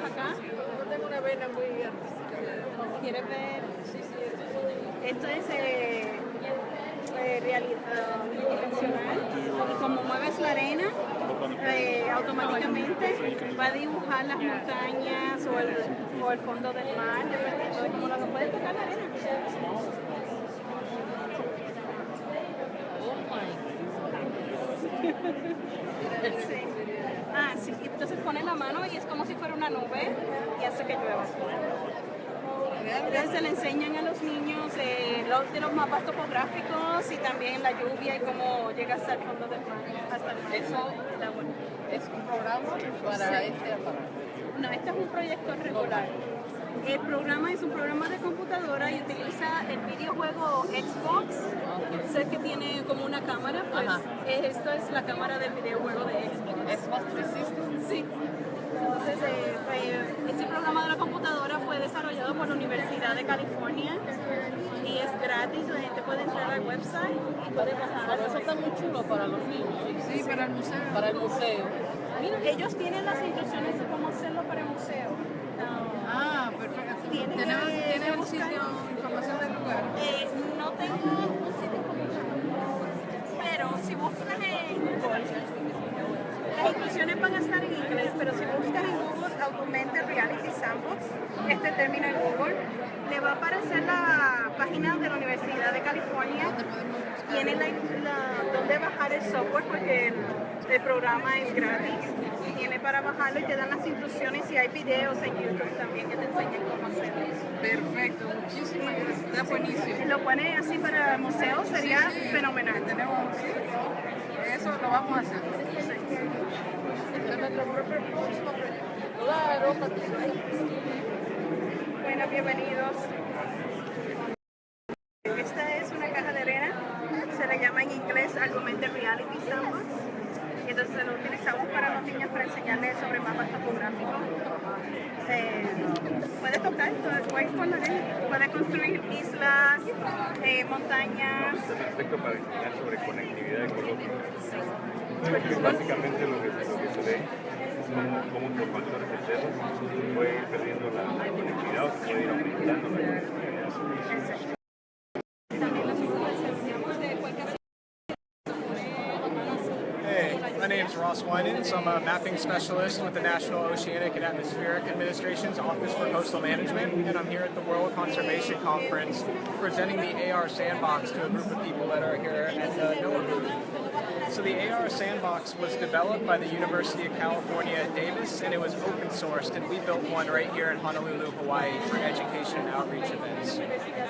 Acá. No tengo una vena muy artística. ¿Quieres ver? Sí, sí. Esto es realidad dimensional. Y como mueves la arena, automáticamente va a dibujar las montañas o el fondo del mar, dependiendo de cómo lo puedes tocar la arena. Sí. Ah, sí, entonces pones la mano y es como si fuera una nube y hace que llueva. Entonces se le enseñan a los niños de los mapas topográficos y también la lluvia y cómo llega hasta el fondo del mar, hasta el mar. Eso es un programa para este aparato. No, este es un proyecto regular. El programa es un programa de computadora y utiliza el videojuego Xbox. Sé que tiene como una cámara, pues esto es la cámara del videojuego de Xbox. ¿Xbox 360? Sí. Entonces, este programa de la computadora fue desarrollado por la Universidad de California y es gratis, la gente puede entrar al website y puede bajar. Pero eso está muy chulo para los niños. Sí, para el museo. Para el museo. Mira, ellos tienen las instrucciones de cómo hacerlo para el museo. Perfecto. ¿Tiene un sitio, información del lugar? No tengo un sitio pero si buscas en Google, las instrucciones van a estar en inglés, pero si buscas en Google Augmented Reality Sandbox, este término en Google, le va a aparecer la página de la Universidad de California. Tiene donde bajar el software porque el programa es gratis. Tiene para bajarlo y te dan las instrucciones y hay videos en YouTube también que te enseñan cómo hacerlo. Perfecto, muchísimas gracias. Está buenísimo. Si lo pones así para el museo sería fenomenal. Eso lo vamos a hacer. Claro, Bueno, bienvenidos. Esta es una caja de arena, se le llama en inglés Augmented Reality Sandbox. Y entonces lo utilizamos para los niños para enseñarles sobre mapas topográficos. Puede tocar, puede con la arena, puede construir islas, montañas. Está perfecto para enseñar sobre conectividad ecológica. Porque básicamente lo que se ve es como por factores externos se puede ir perdiendo la conectividad o se puede ir aumentando la conectividad. My name is Ross Winans. I'm a mapping specialist with the National Oceanic and Atmospheric Administration's Office for Coastal Management, and I'm here at the World Conservation Conference presenting the AR Sandbox to a group of people that are here at the NOAA booth. So the AR Sandbox was developed by the University of California at Davis, and it was open sourced, and we built one right here in Honolulu, Hawaii for education and outreach events.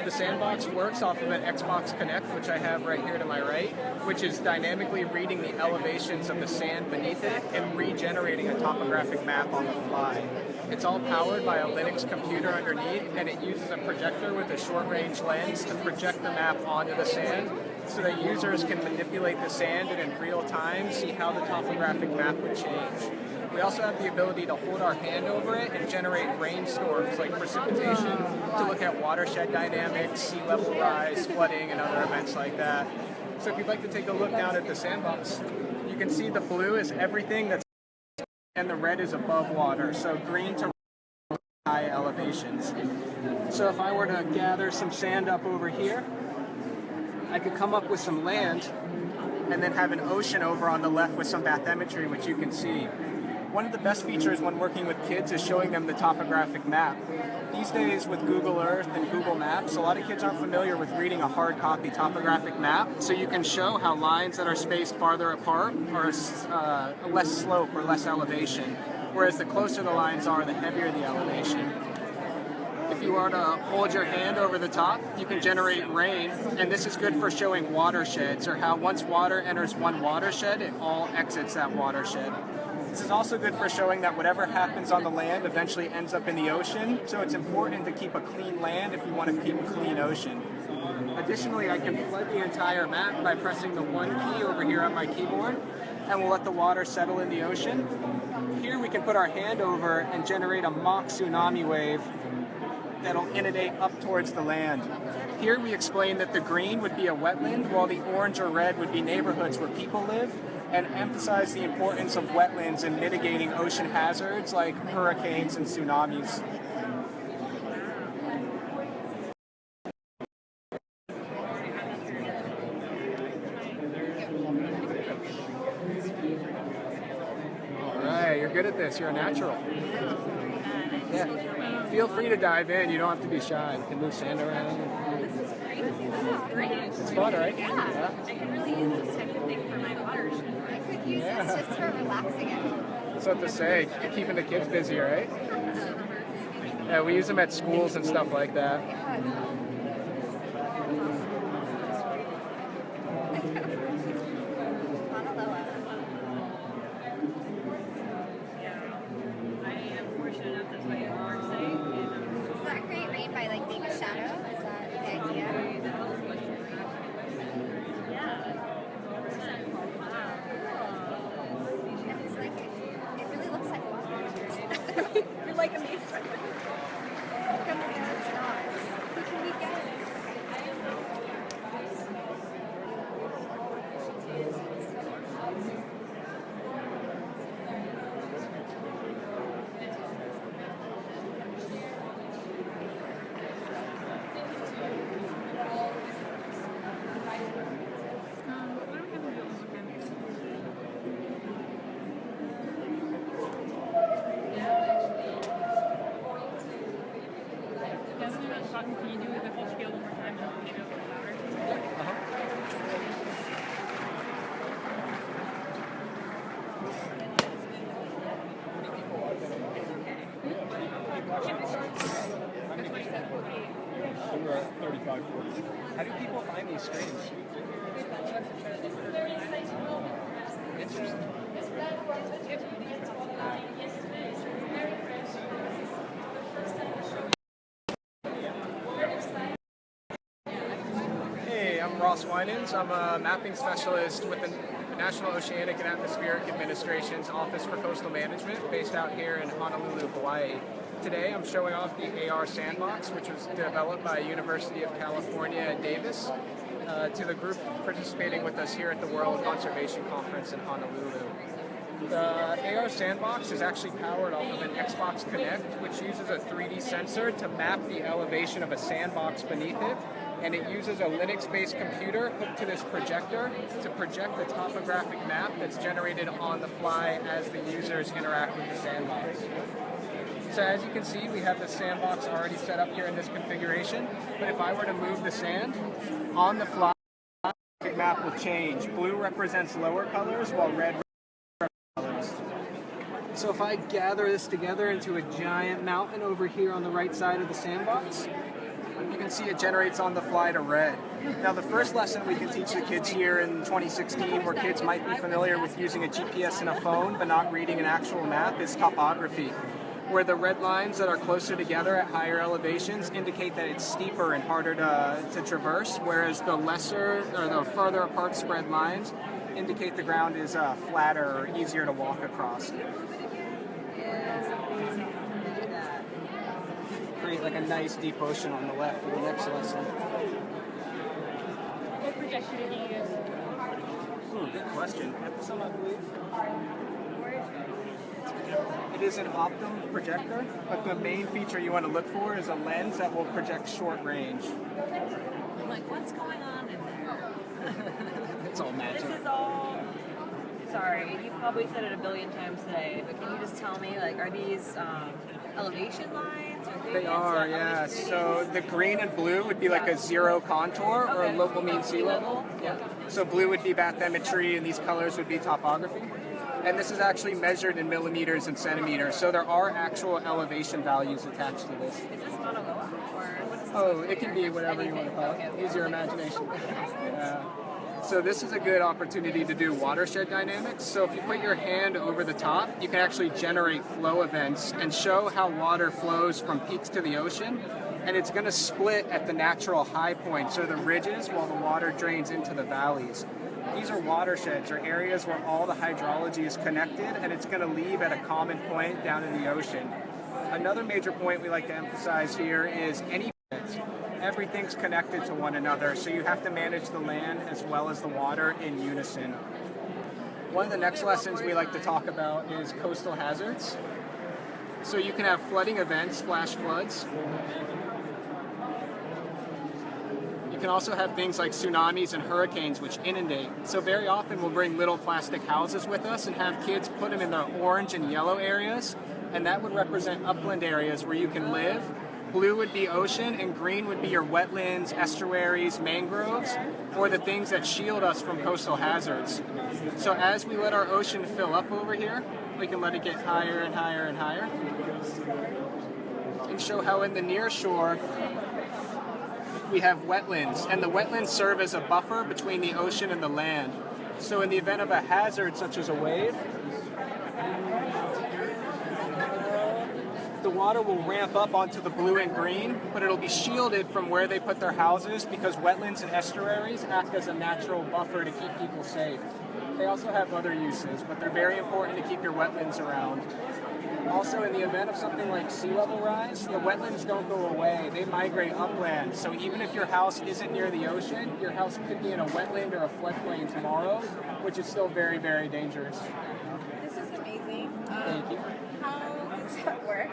The Sandbox works off of an Xbox Connect, which I have right here to my right, which is dynamically reading the elevations of the sand beneath it and regenerating a topographic map on the fly. It's all powered by a Linux computer underneath, and it uses a projector with a short-range lens to project the map onto the sand so that users can manipulate the sand and in real time see how the topographic map would change. We also have the ability to hold our hand over it and generate rainstorms like precipitation to look at watershed dynamics, sea level rise, flooding, and other events like that. So if you'd like to take a look down at the sandbox, you can see the blue is everything that's and the red is above water, so green to high elevations. So if I were to gather some sand up over here, I could come up with some land and then have an ocean over on the left with some bathymetry, which you can see. One of the best features when working with kids is showing them the topographic map. These days with Google Earth and Google Maps, a lot of kids aren't familiar with reading a hard copy topographic map, so you can show how lines that are spaced farther apart are less slope or less elevation, whereas the closer the lines are, the heavier the elevation. If you are to hold your hand over the top, you can generate rain, and this is good for showing watersheds, or how once water enters one watershed, it all exits that watershed. This is also good for showing that whatever happens on the land eventually ends up in the ocean, so it's important to keep a clean land if you want to keep a clean ocean. Additionally, I can flood the entire map by pressing the 1 key over here on my keyboard, and we'll let the water settle in the ocean. Here we can put our hand over and generate a mock tsunami wave that'll inundate up towards the land. Here we explain that the green would be a wetland, while the orange or red would be neighborhoods where people live, and emphasize the importance of wetlands in mitigating ocean hazards like hurricanes and tsunamis. Alright, you're good at this. You're a natural. Yeah. Feel free to dive in. You don't have to be shy. You can move sand around. This is great. This is great. It's fun, right? Yeah. I could really use this type of thing for my watershed. I could use this just for relaxing it. That's what to say. Keeping the kids busy, right? Yeah, we use them at schools and stuff like that. I am fortunate enough that's my work site. Does that create rain by like being a shadow? Is that the idea? And it's like, it really looks like water. You're like amazing. It's not. So can we get it? Can you do the whole spiel one more time and I'll show it louder? How do people find these streams? Interesting. Hey, I'm Ross Winans. I'm a mapping specialist with the National Oceanic and Atmospheric Administration's Office for Coastal Management, based out here in Honolulu, Hawaii. Today I'm showing off the AR Sandbox, which was developed by University of California at Davis, to the group participating with us here at the World Conservation Conference in Honolulu. The AR Sandbox is actually powered off of an Xbox Connect, which uses a 3D sensor to map the elevation of a sandbox beneath it, and it uses a Linux-based computer hooked to this projector to project a topographic map that's generated on the fly as the users interact with the sandbox. So as you can see, we have the sandbox already set up here in this configuration, but if I were to move the sand, on the fly, the map will change. Blue represents lower colors, while red represents colors. So if I gather this together into a giant mountain over here on the right side of the sandbox, you can see it generates on the fly to red. Now the first lesson we can teach the kids here in 2016, where kids might be familiar with using a GPS in a phone but not reading an actual map, is topography, where the red lines that are closer together at higher elevations indicate that it's steeper and harder to traverse, whereas the lesser or the farther apart spread lines indicate the ground is flatter or easier to walk across. Create like a nice deep ocean on the left for the next lesson. What projection do you use? Good question. Epsom, I believe. It is an Optum projector, but the main feature you want to look for is a lens that will project short range. I'm like, what's going on in there? It's all magic. This is all. Sorry, you probably said it a billion times today, but can you just tell me, like, are these elevation lines? Or They are, yeah. So the green and blue would be like a zero contour or a local mean sea level. Yeah. So blue would be bathymetry, and these colors would be topography. And this is actually measured in millimeters and centimeters, so there are actual elevation values attached to this. Is this NOAA? Or what is this? Oh, it can be whatever you want to call it. Use your imagination. Yeah. So this is a good opportunity to do watershed dynamics. So if you put your hand over the top, you can actually generate flow events and show how water flows from peaks to the ocean. And it's going to split at the natural high points, or the ridges, while the water drains into the valleys. These are watersheds, or areas where all the hydrology is connected, and it's going to leave at a common point down in the ocean. Another major point we like to emphasize here is everything's connected to one another, so you have to manage the land as well as the water in unison. One of the next lessons we like to talk about is coastal hazards. So you can have flooding events, flash floods. You can also have things like tsunamis and hurricanes which inundate. So very often we'll bring little plastic houses with us and have kids put them in the orange and yellow areas, and that would represent upland areas where you can live. Blue would be ocean, and green would be your wetlands, estuaries, mangroves, or the things that shield us from coastal hazards. So as we let our ocean fill up over here, we can let it get higher and higher and higher. And show how in the near shore, we have wetlands, and the wetlands serve as a buffer between the ocean and the land. So in the event of a hazard such as a wave, the water will ramp up onto the blue and green, but it'll be shielded from where they put their houses because wetlands and estuaries act as a natural buffer to keep people safe. They also have other uses, but they're very important to keep your wetlands around. Also, in the event of something like sea level rise, the wetlands don't go away. They migrate upland. So even if your house isn't near the ocean, your house could be in a wetland or a floodplain tomorrow, which is still very, very dangerous. This is amazing. Thank you. How does that work?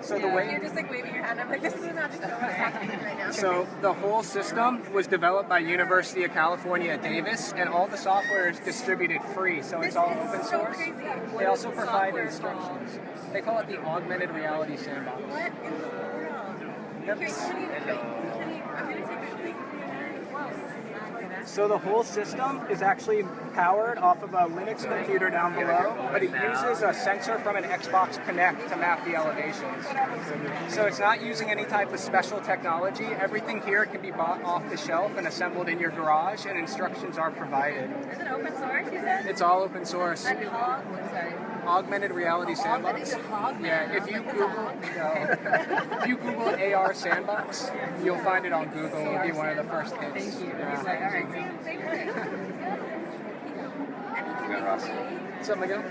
So the way You're just like waving your hand. I'm like, this is not just what's happening right now. So the whole system was developed by University of California at Davis, and all the software is distributed free, so it's all open so source. crazy. They also What is the provide software instructions. They call it the augmented reality sandbox. What in the world? Yep. Okay, I'm going to take a quick. So the whole system is actually powered off of a Linux computer down below, but it uses a sensor from an Xbox Connect to map the elevations. So it's not using any type of special technology. Everything here can be bought off the shelf and assembled in your garage, and instructions are provided. Is it open source, you said? It's all open source. Sorry. Augmented reality sandbox. Yeah, if you Google AR sandbox, you'll find it on Google. It'll be one of the first hits. All Yeah. right. What's up, Miguel?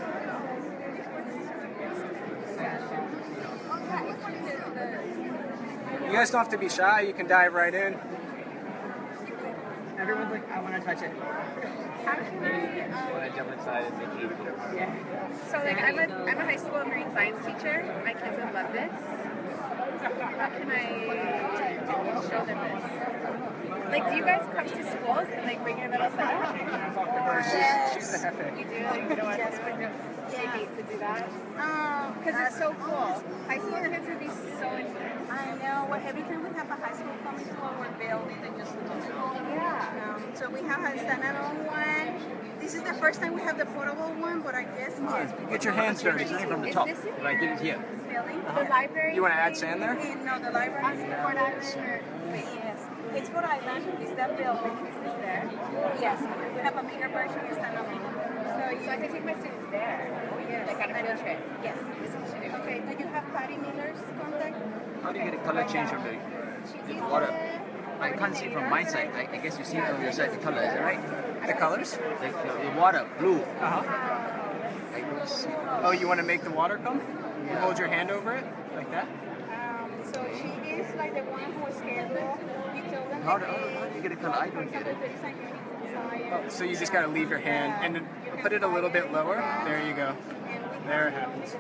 You guys don't have to be shy. You can dive right in. Everyone's like, I want to touch it. How can I? Want to jump inside and make it easier? So like I'm a high school marine science teacher. My kids would love this. How can I show them this? Like, do you guys come to schools and like bring your little setup? She's the hefe. You do? Like, you know what? They hate to do that. Because it's so cool. High school kids would be so interested. I know. Well, every time we have a high school coming to our building, they just love it. Yeah. So we have a standalone one. This is the first time we have the portable one, but I guess yes. Get your hands dirty. From the Is top. this it? Like it is here. Really? The library? You want to add sand there? No, the library. Fort Island or... Wait. Yes. It's for Island. It's that building. Is this there? Yes. We have a bigger version. It's standalone. So I can take my students there. Oh, yes. Like on a field trip. Yes. This is what you do. Okay. Do you have Patty Miller's contact? How do you get a color change from the water? I can't see from my side. I guess you see from your side the color, is that right? The colors? The water, blue. Uh-huh. I don't see. Oh, you want to make the water come? You hold your hand over it, like that? So she is like the one who is scared. You tell them How do you get a color? I don't get it. Oh, so you just got to leave your hand and then put it a little bit lower. There you go. There it happens.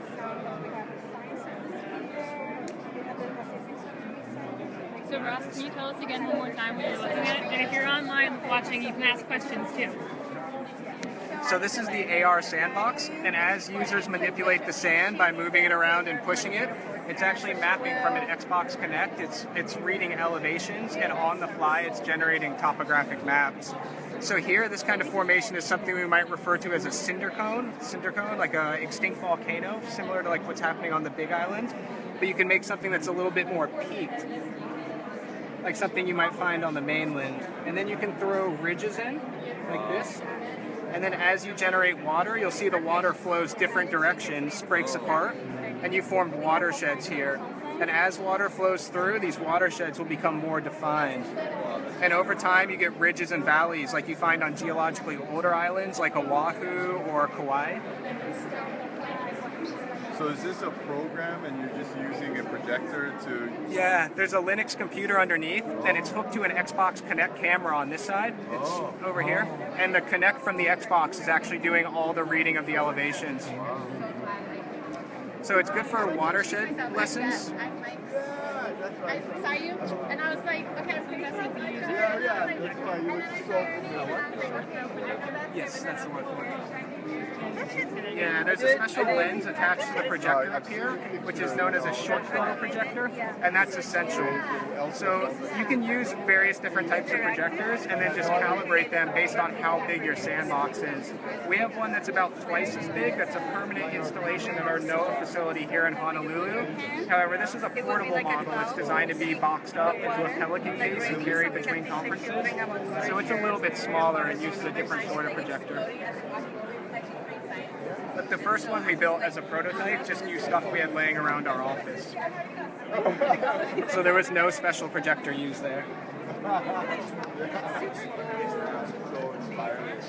So Ross, can you tell us again one more time what you're looking at? And if you're online watching, you can ask questions too. So this is the AR sandbox, and as users manipulate the sand by moving it around and pushing it, it's actually mapping from an Xbox Connect. It's reading elevations, and on the fly, it's generating topographic maps. So here, this kind of formation is something we might refer to as a cinder cone, like a extinct volcano, similar to like what's happening on the Big Island. But you can make something that's a little bit more peaked, like something you might find on the mainland. And then you can throw ridges in, like this. And then as you generate water, you'll see the water flows different directions, breaks apart, and you formed watersheds here. And as water flows through, these watersheds will become more defined. And over time, you get ridges and valleys like you find on geologically older islands like Oahu or Kauai. So is this a program and you're just using a projector to... Yeah, there's a Linux computer underneath, and it's hooked to an Xbox Connect camera on this side. It's over here. And the Connect from the Xbox is actually doing all the reading of the elevations. So it's good for watershed lessons. I saw you, and I was like, okay, I'm going to see if you use it. Yeah, that's why you were so... Yes, that's the one for it. Yeah, there's a special lens attached to the projector up here, which is known as a short photo projector, and that's essential. So you can use various different types of projectors and then just calibrate them based on how big your sandbox is. We have one that's about twice as big, that's a permanent installation at our NOAA facility here in Honolulu. However, this is a portable model. It's designed to be boxed up into a Pelican case and carried between conferences. So it's a little bit smaller and uses a different sort of projector. But the first one we built as a prototype just used stuff we had laying around our office. So there was no special projector used there. So inspiring.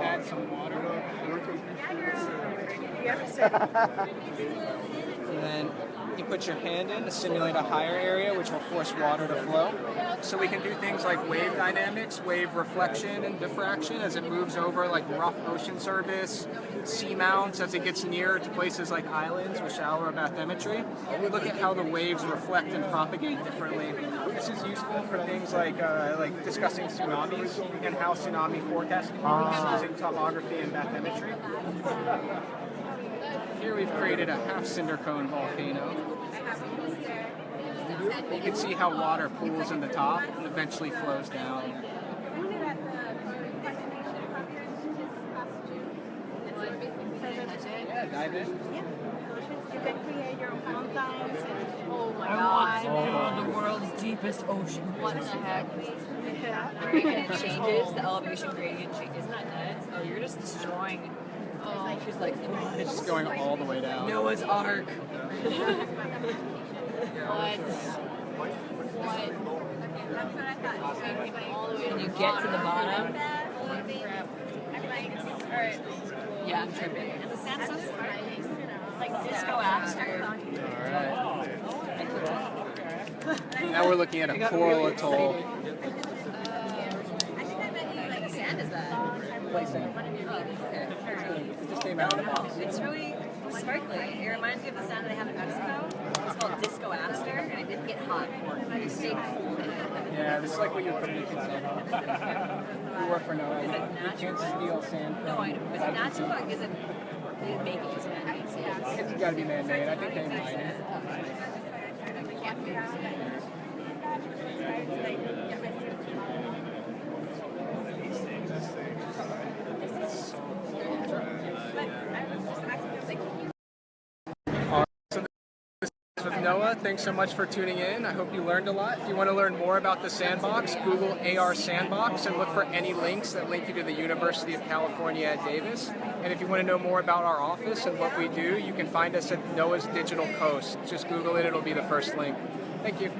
Add some water. And then you put your hand in to simulate a higher area, which will force water to flow. So we can do things like wave dynamics, wave reflection and diffraction as it moves over like rough ocean surface, seamounts as it gets near to places like islands with shallower bathymetry. We look at how the waves reflect and propagate differently. This is useful for things like discussing tsunamis and how tsunami forecasting works using topography and bathymetry. Here we've created a half cinder cone volcano. You can see how water pools in the top and eventually flows down. Yeah, dive in. You can create your own fountains. Oh my I god. want to build the world's deepest ocean. What the heck? And it changes, the elevation gradient changes. Isn't that nuts? Oh, you're just destroying. Oh, she's like, It's just going all the way down. Noah's Ark. What? When you get to the bottom. Alright. Yeah, I'm tripping. And the sandstone's like disco after. Alright. Now we're looking at a coral atoll. What sand is that? Play sand. It just came out of the box. It's really sparkly. It reminds me of the sand that I have in Mexico. It's called Disco Aster, and it didn't get hot. It stayed cool. Yeah, this is like what you put in the sand. We work for NOAA. Is it You natural? can't steal sand from... No, I know. Is it natural or is it make it? Is it man-made? It's gotta be man-made. I think they mine it. With NOAA, thanks so much for tuning in. I hope you learned a lot. If you want to learn more about the Sandbox, Google AR Sandbox and look for any links that link you to the University of California at Davis. And if you want to know more about our office and what we do, you can find us at NOAA's Digital Coast. Just Google it, it'll be the first link. Thank you.